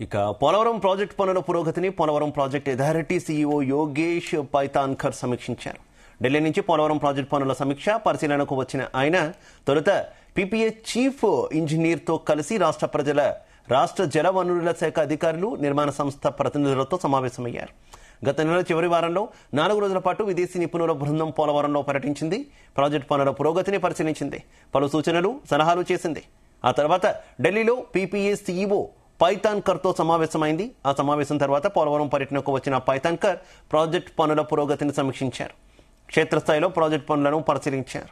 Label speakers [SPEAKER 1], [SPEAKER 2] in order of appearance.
[SPEAKER 1] ఇక పోలవరం ప్రాజెక్టు పనుల పురోగతిని Polavaram project authority CEO Yogesh Paithankar సమీక్షించారు. ఢిల్లీ నుంచి పోలవరం ప్రాజెక్టు పనుల సమీక్ష పరిశీలనకు వచ్చిన ఆయన తొలుత పీపీఏ చీఫ్ ఇంజనీర్తో కలిసి రాష్ట్ర జల వనరుల శాఖ అధికారులు, నిర్మాణ సంస్థ ప్రతినిధులతో సమావేశమయ్యారు. గత నెల చివరి వారంలో 4 రోజుల పాటు విదేశీ నిపుణుల బృందం పోలవరంలో పర్యటించింది. ప్రాజెక్టు పనుల పురోగతిని పరిశీలించింది, పలు సూచనలు, సలహాలు చేసింది. ఆ తర్వాత ఢిల్లీలో పీపీఏ సీఈఓ పైతాన్కర్తో సమావేశమైంది. ఆ సమావేశం తర్వాత పోలవరం పర్యటనకు వచ్చిన పైతాన్కర్ ప్రాజెక్టు పనుల పురోగతిని సమీక్షించారు. క్షేత్రస్థాయిలో ప్రాజెక్టు పనులను పరిశీలించారు.